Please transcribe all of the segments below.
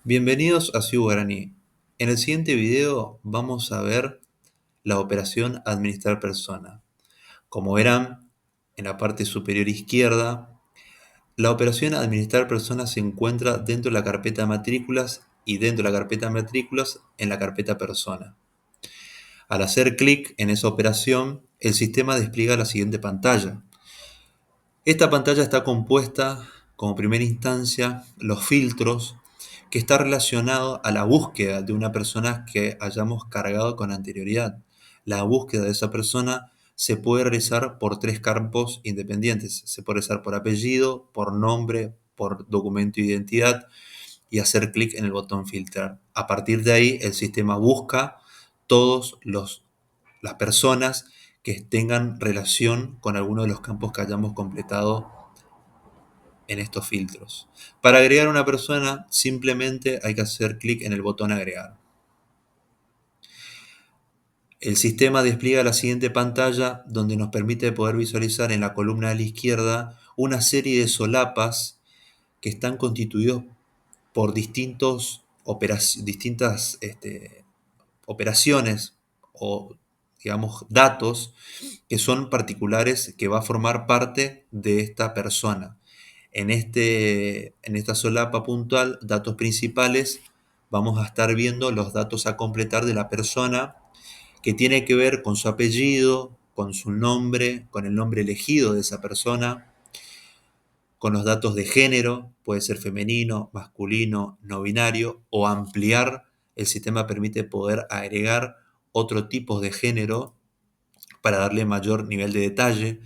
Bienvenidos a Ciu Guaraní. En el siguiente video vamos a ver la operación administrar persona. Como verán, en la parte superior izquierda, la operación administrar persona se encuentra dentro de la carpeta matrículas y dentro de la carpeta matrículas en la carpeta persona. Al hacer clic en esa operación, el sistema despliega la siguiente pantalla. Esta pantalla está compuesta, como primera instancia, los filtros que está relacionado a la búsqueda de una persona que hayamos cargado con anterioridad. La búsqueda de esa persona se puede realizar por tres campos independientes. Se puede realizar por apellido, por nombre, por documento de identidad y hacer clic en el botón filtrar. A partir de ahí, el sistema busca todas las personas que tengan relación con alguno de los campos que hayamos completado en estos filtros. Para agregar a una persona, simplemente hay que hacer clic en el botón agregar. El sistema despliega la siguiente pantalla donde nos permite poder visualizar en la columna de la izquierda una serie de solapas que están constituidos por distintas operaciones o, digamos, datos que son particulares que va a formar parte de esta persona. En esta solapa puntual, datos principales, vamos a estar viendo los datos a completar de la persona que tiene que ver con su apellido, con su nombre, con el nombre elegido de esa persona, con los datos de género, puede ser femenino, masculino, no binario, o ampliar, el sistema permite poder agregar otro tipo de género para darle mayor nivel de detalle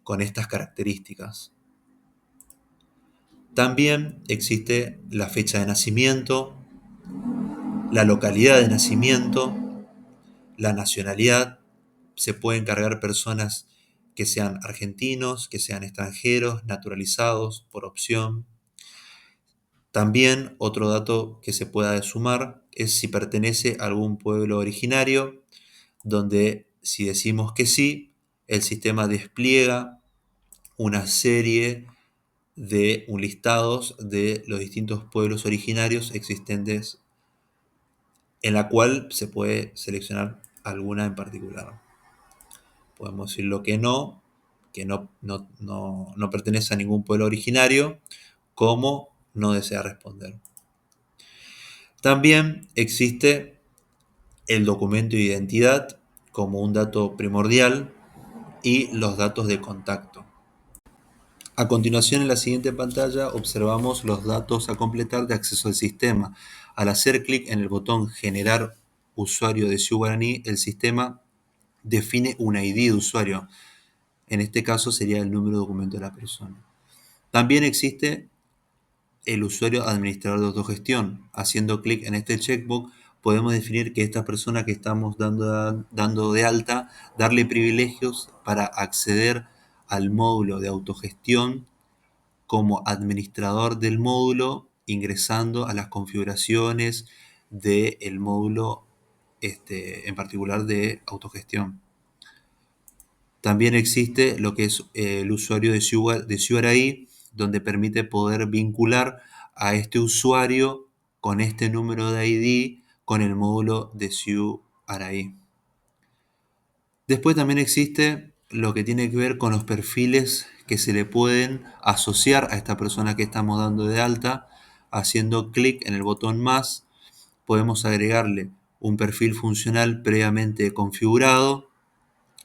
con estas características. También existe la fecha de nacimiento, la localidad de nacimiento, la nacionalidad. Se pueden cargar personas que sean argentinos, que sean extranjeros, naturalizados por opción. También otro dato que se pueda sumar es si pertenece a algún pueblo originario, donde si decimos que sí, el sistema despliega una serie de listados de los distintos pueblos originarios existentes, en la cual se puede seleccionar alguna en particular. Podemos decirlo que no pertenece a ningún pueblo originario, como no desea responder. También existe el documento de identidad como un dato primordial y los datos de contacto. A continuación, en la siguiente pantalla observamos los datos a completar de acceso al sistema. Al hacer clic en el botón Generar usuario de Ciu Guaraní, el sistema define un ID de usuario. En este caso sería el número de documento de la persona. También existe el usuario administrador de autogestión. Haciendo clic en este checkbox podemos definir que esta persona que estamos dando de alta, darle privilegios para acceder al módulo de autogestión como administrador del módulo, ingresando a las configuraciones del módulo en particular de autogestión. También existe lo que es el usuario de Ciu Araí, donde permite poder vincular a este usuario con este número de ID con el módulo de Ciu Araí. Después también existe lo que tiene que ver con los perfiles que se le pueden asociar a esta persona que estamos dando de alta. Haciendo clic en el botón más, podemos agregarle un perfil funcional previamente configurado,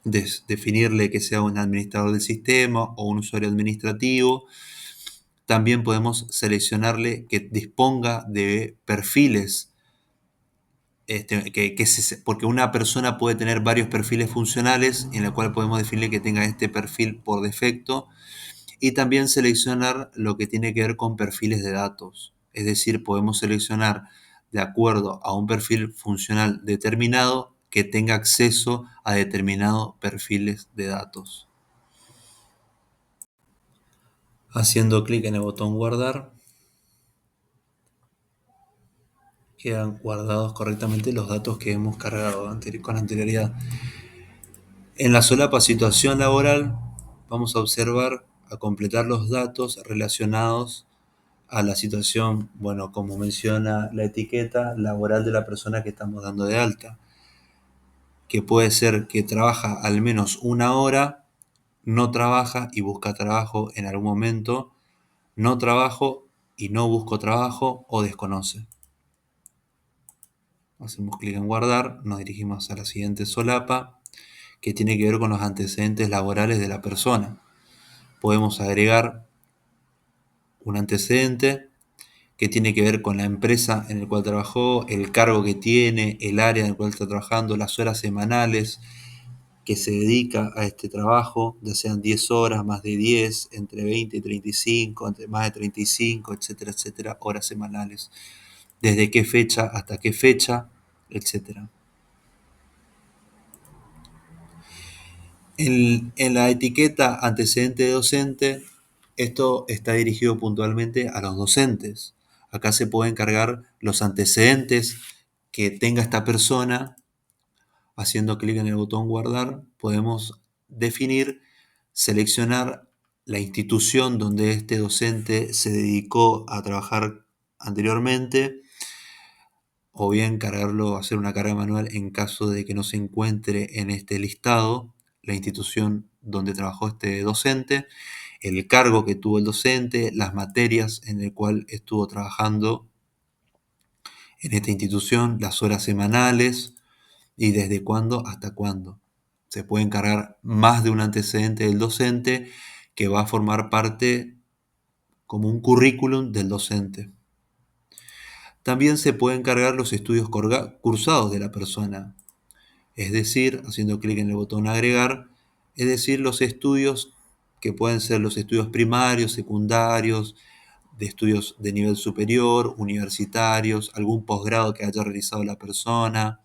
definirle que sea un administrador del sistema o un usuario administrativo. También podemos seleccionarle que disponga de perfiles, porque una persona puede tener varios perfiles funcionales, en el cual podemos definirle que tenga este perfil por defecto. Y también seleccionar lo que tiene que ver con perfiles de datos. Es decir, podemos seleccionar de acuerdo a un perfil funcional determinado que tenga acceso a determinados perfiles de datos. Haciendo clic en el botón guardar, quedan guardados correctamente los datos que hemos cargado con anterioridad. En la solapa situación laboral vamos a observar a completar los datos relacionados a la situación, bueno, como menciona la etiqueta, laboral de la persona que estamos dando de alta, que puede ser que trabaja al menos una hora, no trabaja y busca trabajo en algún momento, no trabajo y no busco trabajo o desconoce. Hacemos clic en guardar, nos dirigimos a la siguiente solapa, que tiene que ver con los antecedentes laborales de la persona. Podemos agregar un antecedente que tiene que ver con la empresa en la cual trabajó, el cargo que tiene, el área en la cual está trabajando, las horas semanales que se dedica a este trabajo, ya sean 10 horas, más de 10, entre 20 y 35, entre más de 35, etcétera, etcétera, horas semanales. Desde qué fecha hasta qué fecha, etcétera. En la etiqueta antecedente de docente, esto está dirigido puntualmente a los docentes. Acá se pueden cargar los antecedentes que tenga esta persona. Haciendo clic en el botón guardar, podemos definir, seleccionar la institución donde este docente se dedicó a trabajar anteriormente, o bien cargarlo, hacer una carga manual en caso de que no se encuentre en este listado la institución donde trabajó este docente, el cargo que tuvo el docente, las materias en el cual estuvo trabajando en esta institución, las horas semanales y desde cuándo hasta cuándo. Se puede encargar más de un antecedente del docente que va a formar parte como un currículum del docente. También se pueden cargar los estudios cursados de la persona, es decir, haciendo clic en el botón agregar, es decir, los estudios que pueden ser los estudios primarios, secundarios, de estudios de nivel superior, universitarios, algún posgrado que haya realizado la persona,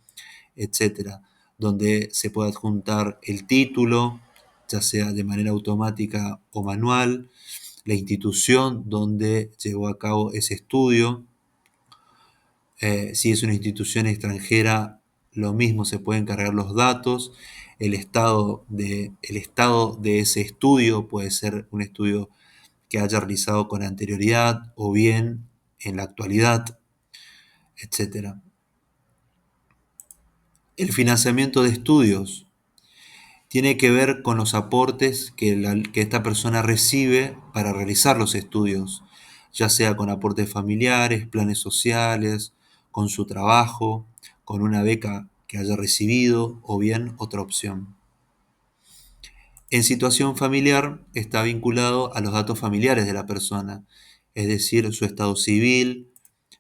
etcétera, donde se puede adjuntar el título, ya sea de manera automática o manual, la institución donde llevó a cabo ese estudio. Si es una institución extranjera, lo mismo, se pueden cargar los datos. El estado de ese estudio puede ser un estudio que haya realizado con anterioridad o bien en la actualidad, etcétera. El financiamiento de estudios tiene que ver con los aportes que esta persona recibe para realizar los estudios, ya sea con aportes familiares, planes sociales, con su trabajo, con una beca que haya recibido o bien otra opción. En situación familiar está vinculado a los datos familiares de la persona, es decir, su estado civil,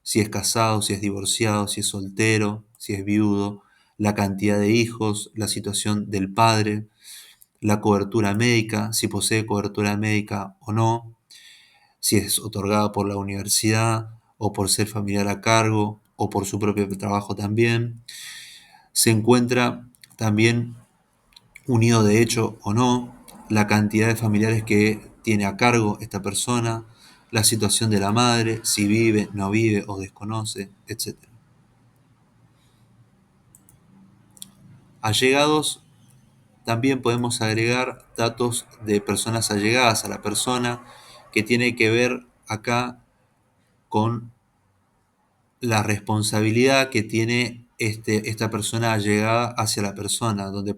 si es casado, si es divorciado, si es soltero, si es viudo, la cantidad de hijos, la situación del padre, la cobertura médica, si posee cobertura médica o no, si es otorgada por la universidad o por ser familiar a cargo o por su propio trabajo también. Se encuentra también unido de hecho o no, la cantidad de familiares que tiene a cargo esta persona, la situación de la madre, si vive, no vive o desconoce, etc. Allegados. También podemos agregar datos de personas allegadas a la persona, que tiene que ver acá con la responsabilidad que tiene esta persona allegada hacia la persona, donde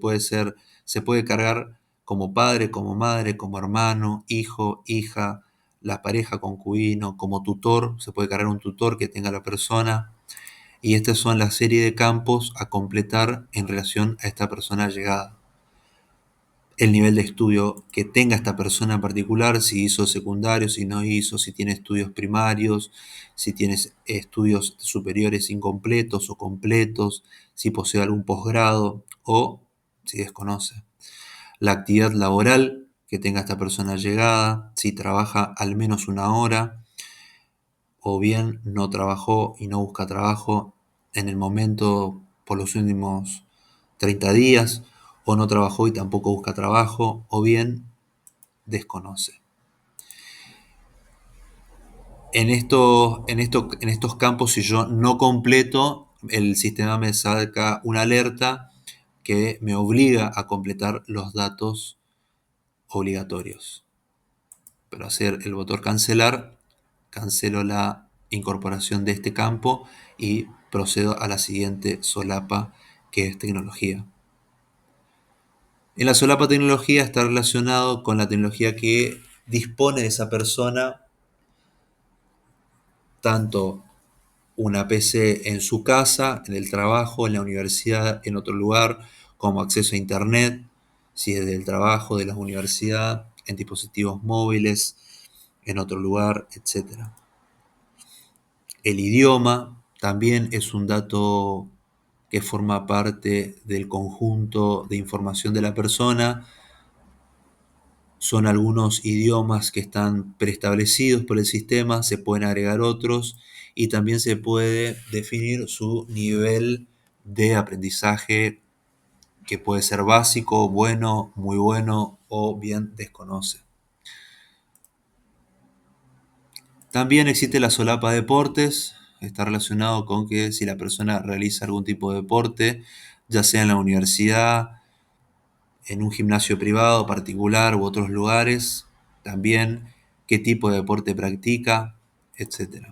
se puede cargar como padre, como madre, como hermano, hijo, hija, la pareja, concubino, como tutor, se puede cargar un tutor que tenga la persona, y estas son la serie de campos a completar en relación a esta persona allegada. El nivel de estudio que tenga esta persona en particular, si hizo secundario, si no hizo, si tiene estudios primarios, si tiene estudios superiores incompletos o completos, si posee algún posgrado o si desconoce. La actividad laboral que tenga esta persona llegada, si trabaja al menos una hora o bien no trabajó y no busca trabajo en el momento por los últimos 30 días, o no trabajó y tampoco busca trabajo, o bien desconoce. En estos campos, si yo no completo, el sistema me saca una alerta que me obliga a completar los datos obligatorios. Pero hacer el botón cancelar cancelo la incorporación de este campo y procedo a la siguiente solapa, que es tecnología. En la solapa tecnología está relacionado con la tecnología que dispone de esa persona, tanto una PC en su casa, en el trabajo, en la universidad, en otro lugar, como acceso a Internet, si es del trabajo, de la universidad, en dispositivos móviles, en otro lugar, etc. El idioma también es un dato que forma parte del conjunto de información de la persona. Son algunos idiomas que están preestablecidos por el sistema, se pueden agregar otros y también se puede definir su nivel de aprendizaje, que puede ser básico, bueno, muy bueno o bien desconoce. También existe la solapa deportes, está relacionado con que si la persona realiza algún tipo de deporte, ya sea en la universidad, en un gimnasio privado, particular u otros lugares, también qué tipo de deporte practica, etc.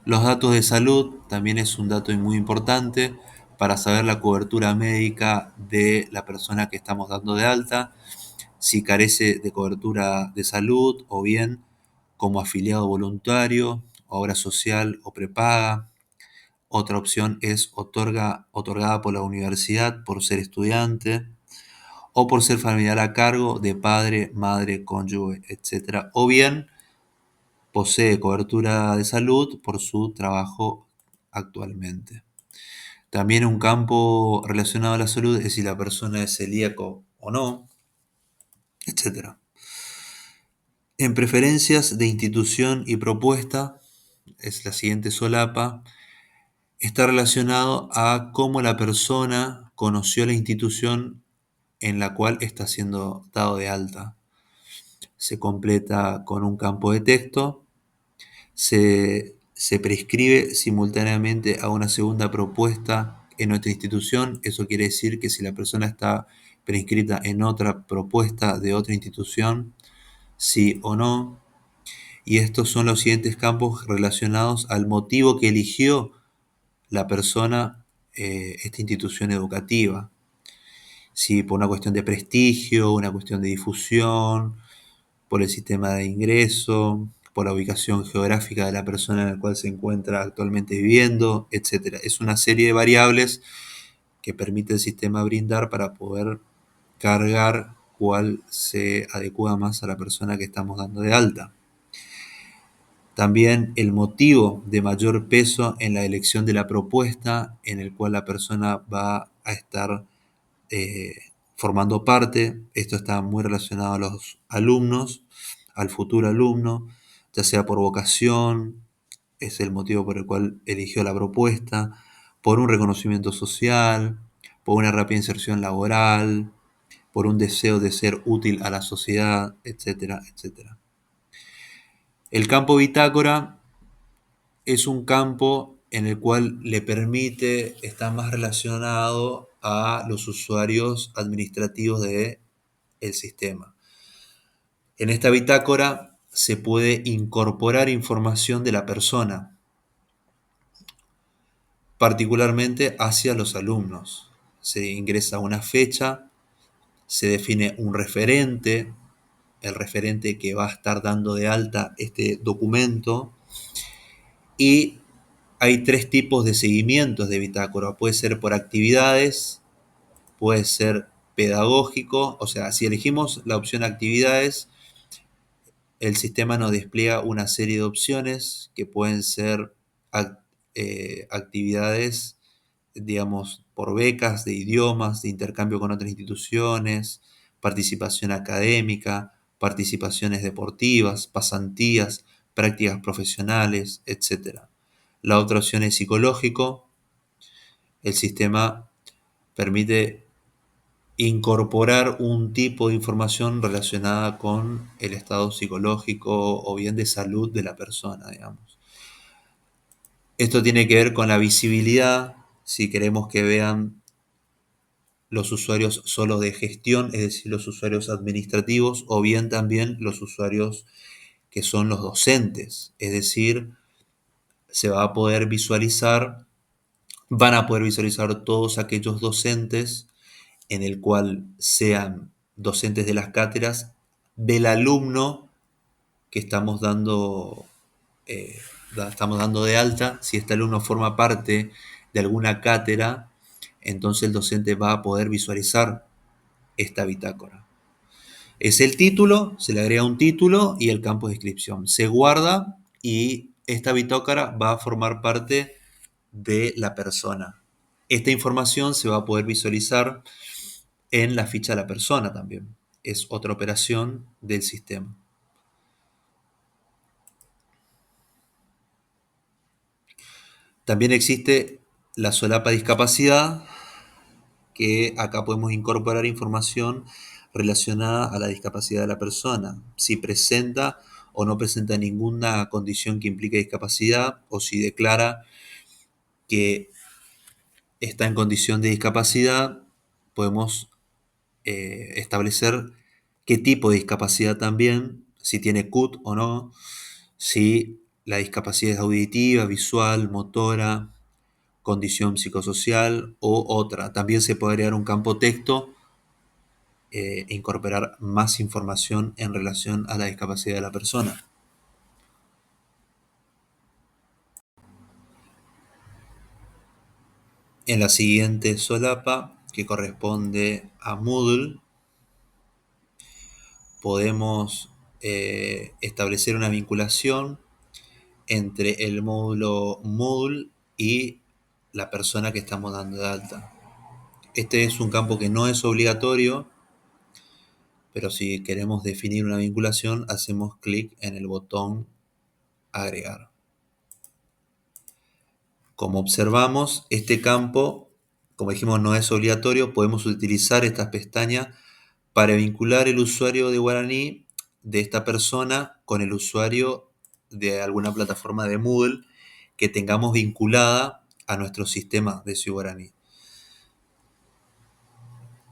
Los datos de salud también es un dato muy importante para saber la cobertura médica de la persona que estamos dando de alta, si carece de cobertura de salud o bien como afiliado voluntario, obra social o prepaga. Otra opción es otorgada por la universidad por ser estudiante o por ser familiar a cargo de padre, madre, cónyuge, etc. O bien posee cobertura de salud por su trabajo actualmente. También un campo relacionado a la salud es si la persona es celíaco o no, etc. En preferencias de institución y propuesta, es la siguiente solapa, está relacionado a cómo la persona conoció la institución en la cual está siendo dado de alta. Se completa con un campo de texto, se prescribe simultáneamente a una segunda propuesta en nuestra institución. Eso quiere decir que si la persona está prescrita en otra propuesta de otra institución, sí o no. Y estos son los siguientes campos relacionados al motivo que eligió la persona esta institución educativa. Si por una cuestión de prestigio, una cuestión de difusión, por el sistema de ingreso, por la ubicación geográfica de la persona en la cual se encuentra actualmente viviendo, etc. Es una serie de variables que permite el sistema brindar para poder cargar cuál se adecua más a la persona que estamos dando de alta. También el motivo de mayor peso en la elección de la propuesta en el cual la persona va a estar eh, formando parte. Esto está muy relacionado a los alumnos, al futuro alumno, ya sea por vocación, es el motivo por el cual eligió la propuesta, por un reconocimiento social, por una rápida inserción laboral, por un deseo de ser útil a la sociedad, etcétera, etcétera. El campo bitácora es un campo en el cual le permite estar más relacionado a los usuarios administrativos del sistema. En esta bitácora se puede incorporar información de la persona, particularmente hacia los alumnos. Se ingresa una fecha, se define un referente, el referente que va a estar dando de alta este documento, y hay tres tipos de seguimientos de bitácora. Puede ser por actividades, puede ser pedagógico, o sea, si elegimos la opción actividades, el sistema nos despliega una serie de opciones que pueden ser actividades, digamos, por becas de idiomas, de intercambio con otras instituciones, participación académica, participaciones deportivas, pasantías, prácticas profesionales, etc. La otra opción es psicológico. El sistema permite incorporar un tipo de información relacionada con el estado psicológico o bien de salud de la persona, digamos. Esto tiene que ver con la visibilidad, si queremos que vean los usuarios solo de gestión, es decir, los usuarios administrativos, o bien también los usuarios que son los docentes. Es decir, se va a poder visualizar, van a poder visualizar todos aquellos docentes en el cual sean docentes de las cátedras del alumno que estamos dando de alta. Si este alumno forma parte de alguna cátedra, entonces el docente va a poder visualizar esta bitácora. Es el título, se le agrega un título y el campo de descripción. Se guarda y esta bitácora va a formar parte de la persona. Esta información se va a poder visualizar en la ficha de la persona también. Es otra operación del sistema. También existe la solapa discapacidad, que acá podemos incorporar información relacionada a la discapacidad de la persona, si presenta o no presenta ninguna condición que implique discapacidad, o si declara que está en condición de discapacidad, podemos establecer qué tipo de discapacidad también, si tiene CUT o no, si la discapacidad es auditiva, visual, motora, condición psicosocial o otra. También se puede agregar un campo texto e incorporar más información en relación a la discapacidad de la persona. En la siguiente solapa, que corresponde a Moodle, podemos establecer una vinculación entre el módulo Moodle y la persona que estamos dando de alta. Este es un campo que no es obligatorio, pero si queremos definir una vinculación, hacemos clic en el botón agregar. Como observamos, este campo, como dijimos, no es obligatorio. Podemos utilizar estas pestañas para vincular el usuario de Guaraní de esta persona con el usuario de alguna plataforma de Moodle que tengamos vinculada a nuestro sistema de Ciudad Guaraní.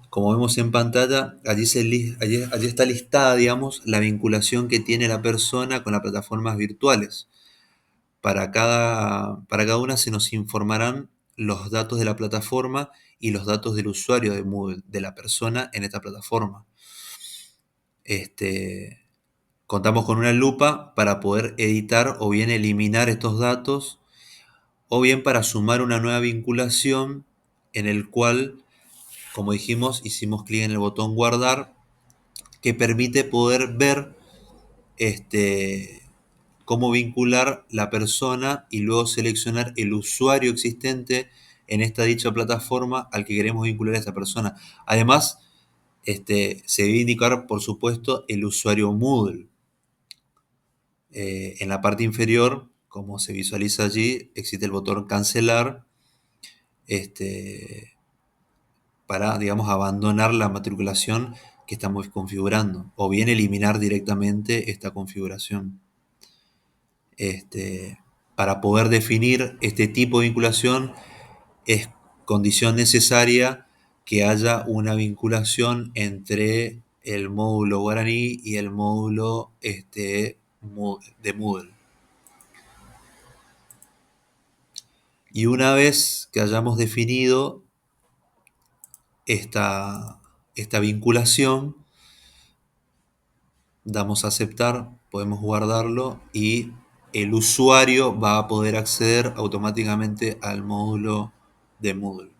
Como vemos en pantalla, allí está listada, digamos, la vinculación que tiene la persona con las plataformas virtuales. Para cada una se nos informarán los datos de la plataforma y los datos del usuario de Moodle, de la persona en esta plataforma. Contamos con una lupa para poder editar o bien eliminar estos datos, o bien para sumar una nueva vinculación en el cual, como dijimos, hicimos clic en el botón guardar, que permite poder ver cómo vincular la persona y luego seleccionar el usuario existente en esta dicha plataforma al que queremos vincular a esa persona. Además, se debe indicar, por supuesto, el usuario Moodle. En la parte inferior, como se visualiza allí, existe el botón cancelar para, digamos, abandonar la matriculación que estamos configurando, o bien eliminar directamente esta configuración. Para poder definir este tipo de vinculación es condición necesaria que haya una vinculación entre el módulo Guaraní y el módulo de Moodle. Y una vez que hayamos definido esta vinculación, damos a aceptar, podemos guardarlo y el usuario va a poder acceder automáticamente al módulo de Moodle.